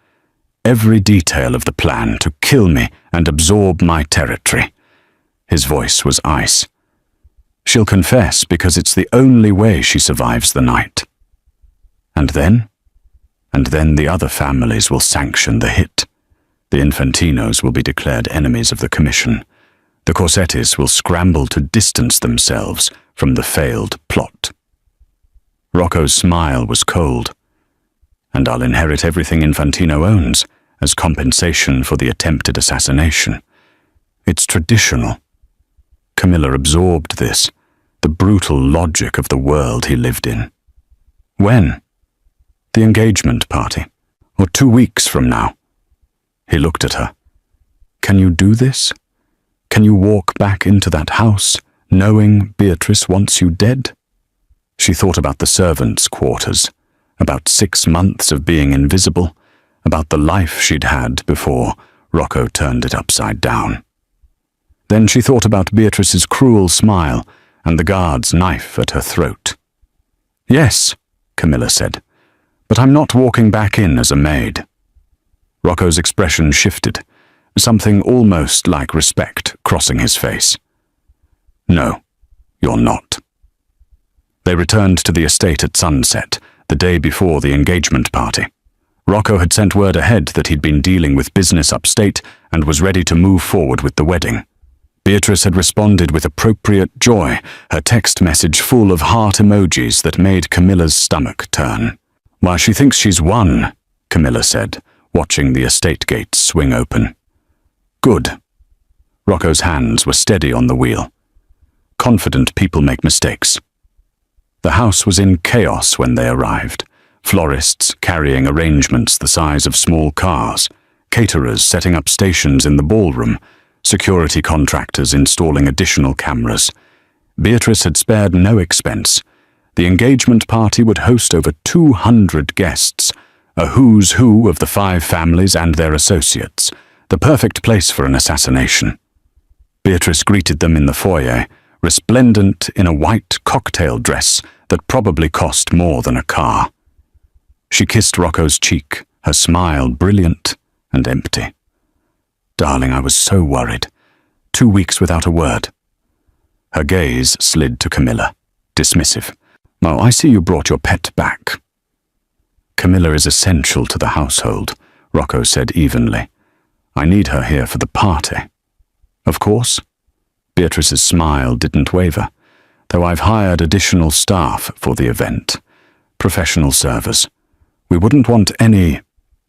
Every detail of the plan to kill me and absorb my territory. His voice was ice. She'll confess because it's the only way she survives the night. And then? And then the other families will sanction the hit. The Infantinos will be declared enemies of the commission. The Corsettis will scramble to distance themselves from the failed plot. Rocco's smile was cold. And I'll inherit everything Infantino owns as compensation for the attempted assassination. It's traditional. Camilla absorbed this, the brutal logic of the world he lived in. When? The engagement party, or 2 weeks from now. He looked at her. Can you do this? Can you walk back into that house, knowing Beatrice wants you dead? She thought about the servants' quarters, about 6 months of being invisible, about the life she'd had before Rocco turned it upside down. Then she thought about Beatrice's cruel smile and the guard's knife at her throat. Yes, Camilla said, but I'm not walking back in as a maid. Rocco's expression shifted, something almost like respect crossing his face. No, you're not. They returned to the estate at sunset, the day before the engagement party. Rocco had sent word ahead that he'd been dealing with business upstate and was ready to move forward with the wedding. Beatrice had responded with appropriate joy, her text message full of heart emojis that made Camilla's stomach turn. Why, she thinks she's won, Camilla said, watching the estate gates swing open. Good. Rocco's hands were steady on the wheel. Confident people make mistakes. The house was in chaos when they arrived. Florists carrying arrangements the size of small cars, caterers setting up stations in the ballroom, security contractors installing additional cameras. Beatrice had spared no expense. The engagement party would host over 200 guests, a who's who of the 5 families and their associates, the perfect place for an assassination. Beatrice greeted them in the foyer, resplendent in a white cocktail dress that probably cost more than a car. She kissed Rocco's cheek, her smile brilliant and empty. Darling, I was so worried. 2 weeks without a word. Her gaze slid to Camilla, dismissive. Oh, I see you brought your pet back. Camilla is essential to the household, Rocco said evenly. I need her here for the party. Of course. Beatrice's smile didn't waver, though I've hired additional staff for the event. Professional servers. We wouldn't want any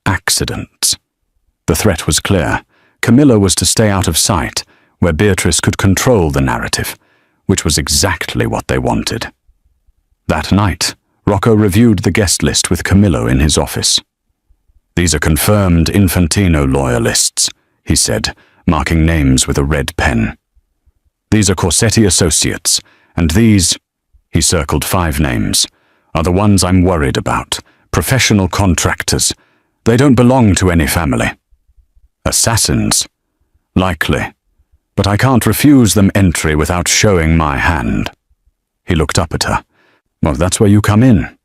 accidents. The threat was clear. Camilla was to stay out of sight, where Beatrice could control the narrative, which was exactly what they wanted. That night, Rocco reviewed the guest list with Camillo in his office. These are confirmed Infantino loyalists, he said, marking names with a red pen. These are Corsetti associates, and these, he circled 5 names, are the ones I'm worried about, professional contractors. They don't belong to any family. Assassins? Likely. but I can't refuse them entry without showing my hand." He looked up at her. "Well, that's where you come in."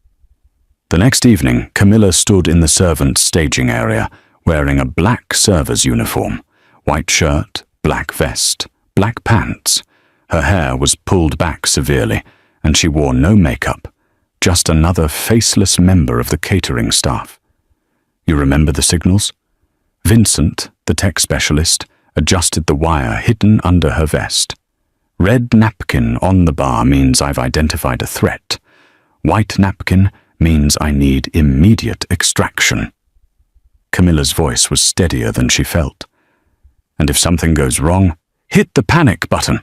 The next evening, Camilla stood in the servants' staging area, wearing a black server's uniform, white shirt, black vest, black pants. Her hair was pulled back severely, and she wore no makeup, just another faceless member of the catering staff. You remember the signals? Vincent, the tech specialist, adjusted the wire hidden under her vest. Red napkin on the bar means I've identified a threat. White napkin means I need immediate extraction. Camilla's voice was steadier than she felt. "And if something goes wrong, hit the panic button."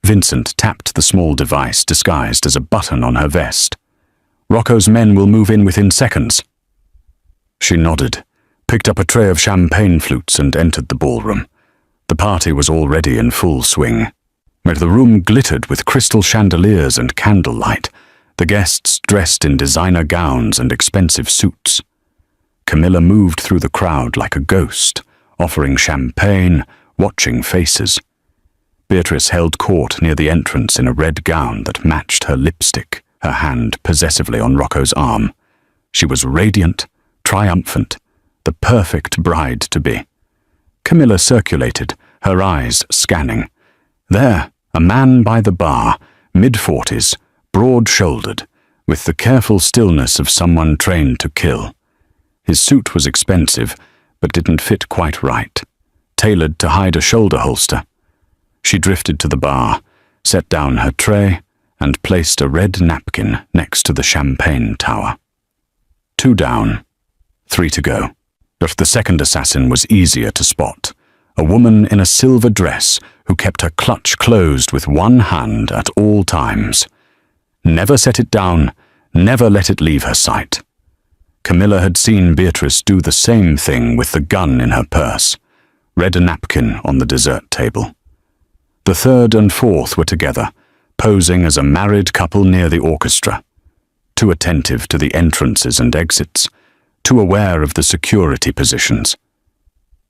Vincent tapped the small device disguised as a button on her vest. "Rocco's men will move in within seconds." She nodded, picked up a tray of champagne flutes and entered the ballroom. The party was already in full swing. Where the room glittered with crystal chandeliers and candlelight, the guests dressed in designer gowns and expensive suits. Camilla moved through the crowd like a ghost, offering champagne, watching faces. Beatrice held court near the entrance in a red gown that matched her lipstick, her hand possessively on Rocco's arm. She was radiant, triumphant, the perfect bride-to-be. Camilla circulated, her eyes scanning. There, a man by the bar, mid-40s, broad-shouldered, with the careful stillness of someone trained to kill. His suit was expensive, but didn't fit quite right, tailored to hide a shoulder holster. She drifted to the bar, set down her tray, and placed a red napkin next to the champagne tower. 2 down, 3 to go. But the second assassin was easier to spot, a woman in a silver dress who kept her clutch closed with one hand at all times. Never set it down, never let it leave her sight. Camilla had seen Beatrice do the same thing with the gun in her purse, read a napkin on the dessert table. The third and fourth were together, posing as a married couple near the orchestra, too attentive to the entrances and exits, too aware of the security positions.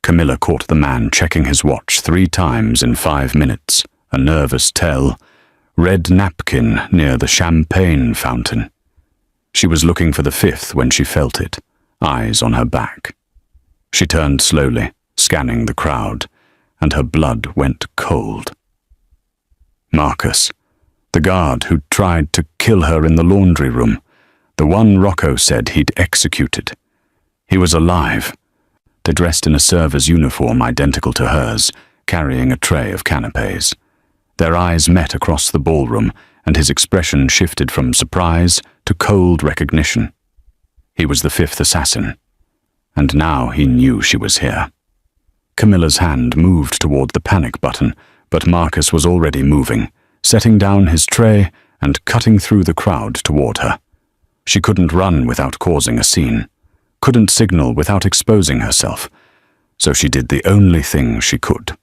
Camilla caught the man checking his watch 3 times in 5 minutes, a nervous tell. Red napkin near the champagne fountain. She was looking for the 5th when she felt it, eyes on her back. She turned slowly, scanning the crowd, and her blood went cold. Marcus, the guard who'd tried to kill her in the laundry room, the one Rocco said he'd executed. He was alive. They dressed in a server's uniform identical to hers, carrying a tray of canapes. Their eyes met across the ballroom, and his expression shifted from surprise to cold recognition. He was the 5th assassin, and now he knew she was here. Camilla's hand moved toward the panic button, but Marcus was already moving, setting down his tray and cutting through the crowd toward her. She couldn't run without causing a scene, couldn't signal without exposing herself, so she did the only thing she could.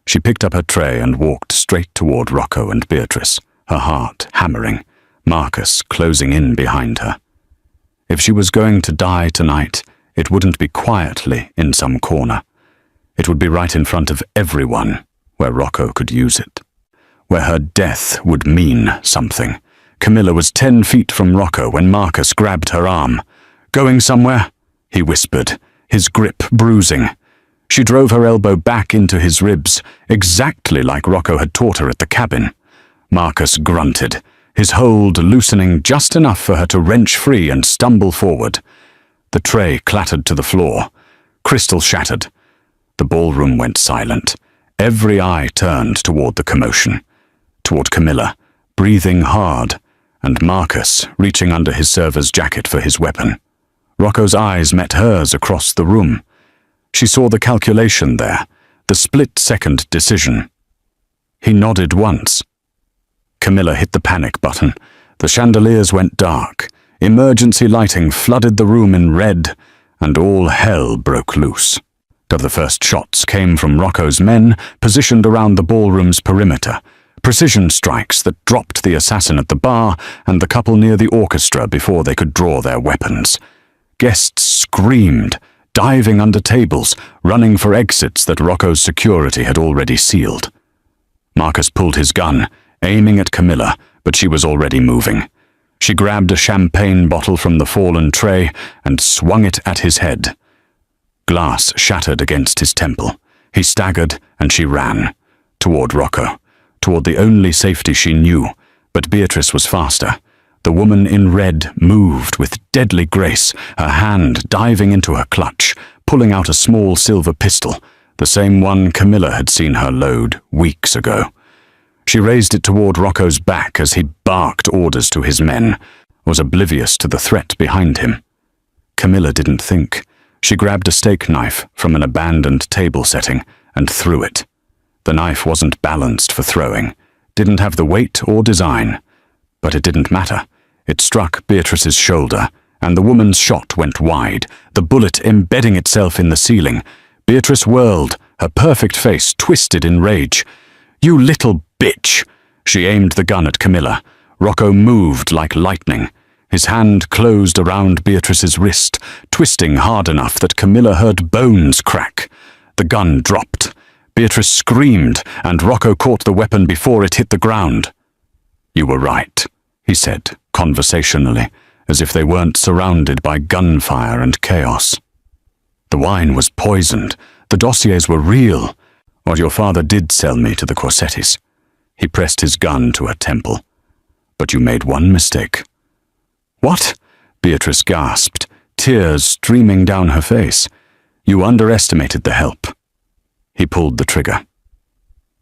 She picked up her tray and walked straight toward Rocco and Beatrice, her heart hammering, Marcus closing in behind her. If she was going to die tonight, it wouldn't be quietly in some corner. It would be right in front of everyone, where Rocco could use it, where her death would mean something. Camilla was 10 feet from Rocco when Marcus grabbed her arm. "Going somewhere?" he whispered, his grip bruising. She drove her elbow back into his ribs, exactly like Rocco had taught her at the cabin. Marcus grunted, his hold loosening just enough for her to wrench free and stumble forward. The tray clattered to the floor. Crystal shattered. The ballroom went silent. Every eye turned toward the commotion, toward Camilla, breathing hard, and Marcus reaching under his server's jacket for his weapon. Rocco's eyes met hers across the room. She saw the calculation there, the split-second decision. He nodded once. Camilla hit the panic button. The chandeliers went dark. Emergency lighting flooded the room in red, and all hell broke loose. The first shots came from Rocco's men, positioned around the ballroom's perimeter. Precision strikes that dropped the assassin at the bar and the couple near the orchestra before they could draw their weapons. Guests screamed, diving under tables, running for exits that Rocco's security had already sealed. Marcus pulled his gun, aiming at Camilla, but she was already moving. She grabbed a champagne bottle from the fallen tray and swung it at his head. Glass shattered against his temple. He staggered and she ran. Toward Rocco, toward the only safety she knew, but Beatrice was faster. The woman in red moved with deadly grace, her hand diving into her clutch, pulling out a small silver pistol, the same one Camilla had seen her load weeks ago. She raised it toward Rocco's back as he barked orders to his men, was oblivious to the threat behind him. Camilla didn't think. She grabbed a steak knife from an abandoned table setting and threw it. The knife wasn't balanced for throwing, didn't have the weight or design. But it didn't matter. It struck Beatrice's shoulder, and the woman's shot went wide, the bullet embedding itself in the ceiling. Beatrice whirled, her perfect face twisted in rage. "You little bitch!" She aimed the gun at Camilla. Rocco moved like lightning. His hand closed around Beatrice's wrist, twisting hard enough that Camilla heard bones crack. The gun dropped. Beatrice screamed, and Rocco caught the weapon before it hit the ground. "You were right," he said, conversationally, as if they weren't surrounded by gunfire and chaos. "The wine was poisoned. The dossiers were real. What your father did sell me to the Corsettis." He pressed his gun to her temple. "But you made one mistake." "What?" Beatrice gasped, tears streaming down her face. "You underestimated the help." He pulled the trigger.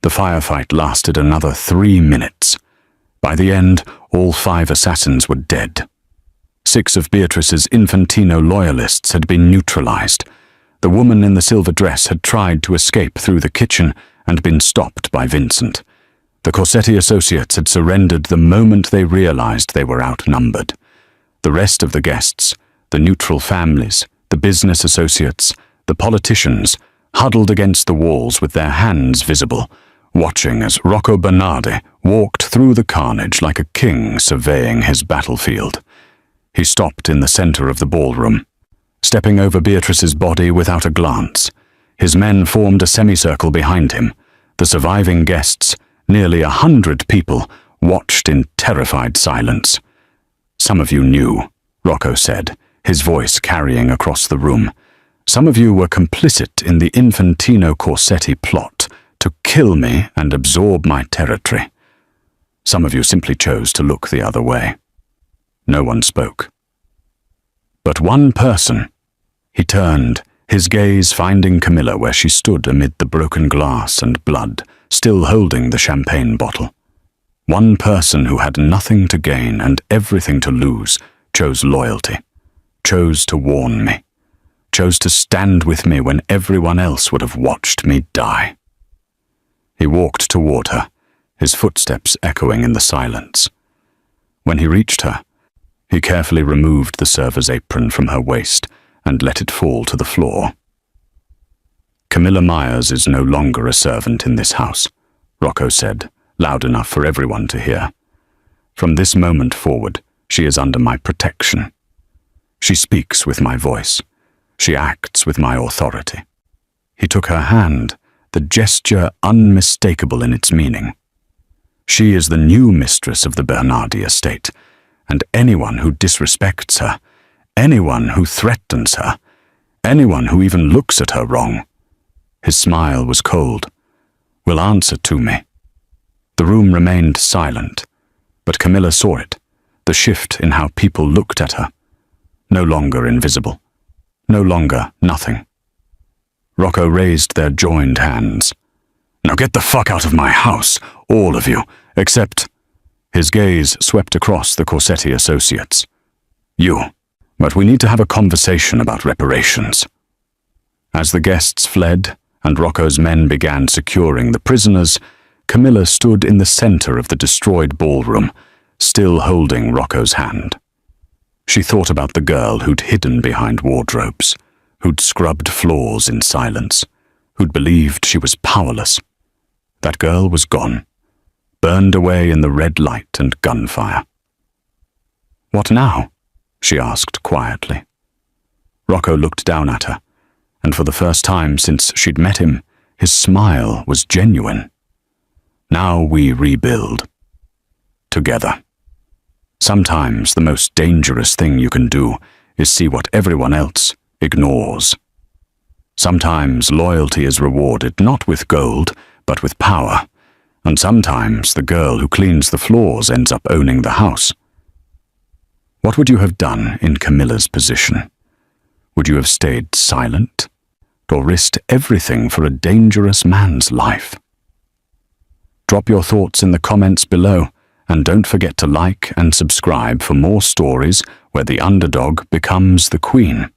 The firefight lasted another 3 minutes. By the end, all 5 assassins were dead. 6 of Beatrice's Infantino loyalists had been neutralized. The woman in the silver dress had tried to escape through the kitchen and been stopped by Vincent. The Corsetti associates had surrendered the moment they realized they were outnumbered. The rest of the guests, the neutral families, the business associates, the politicians, huddled against the walls with their hands visible, watching as Rocco Bernardi walked through the carnage like a king surveying his battlefield. He stopped in the center of the ballroom, stepping over Beatrice's body without a glance. His men formed a semicircle behind him. The surviving guests, nearly 100 people, watched in terrified silence. "Some of you knew," Rocco said, his voice carrying across the room. "Some of you were complicit in the Infantino Corsetti plot to kill me and absorb my territory. Some of you simply chose to look the other way." No one spoke. But one person. He turned, his gaze finding Camilla where she stood amid the broken glass and blood, still holding the champagne bottle. One person who had nothing to gain and everything to lose chose loyalty, chose to warn me, chose to stand with me when everyone else would have watched me die. He walked toward her, his footsteps echoing in the silence. When he reached her, he carefully removed the server's apron from her waist and let it fall to the floor. "Camilla Myers is no longer a servant in this house," Rocco said, loud enough for everyone to hear. "From this moment forward, she is under my protection. She speaks with my voice. She acts with my authority." He took her hand, the gesture unmistakable in its meaning. "She is the new mistress of the Bernardi estate, and anyone who disrespects her, anyone who threatens her, anyone who even looks at her wrong," his smile was cold, "will answer to me." The room remained silent, but Camilla saw it, the shift in how people looked at her. No longer invisible, no longer nothing. Rocco raised their joined hands. "Now get the fuck out of my house, all of you, except..." His gaze swept across the Corsetti associates. "You. But we need to have a conversation about reparations." As the guests fled and Rocco's men began securing the prisoners, Camilla stood in the center of the destroyed ballroom, still holding Rocco's hand. She thought about the girl who'd hidden behind wardrobes, who'd scrubbed floors in silence, who'd believed she was powerless. That girl was gone, burned away in the red light and gunfire. "What now?" she asked quietly. Rocco looked down at her, and for the first time since she'd met him, his smile was genuine. Now we rebuild. Together. Sometimes the most dangerous thing you can do is see what everyone else ignores. Sometimes loyalty is rewarded not with gold, but with power, and sometimes the girl who cleans the floors ends up owning the house. What would you have done in Camilla's position? Would you have stayed silent, or risked everything for a dangerous man's life? Drop your thoughts in the comments below, and don't forget to like and subscribe for more stories where the underdog becomes the queen.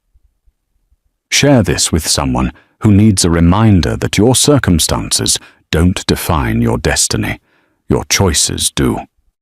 Share this with someone who needs a reminder that your circumstances don't define your destiny. Your choices do.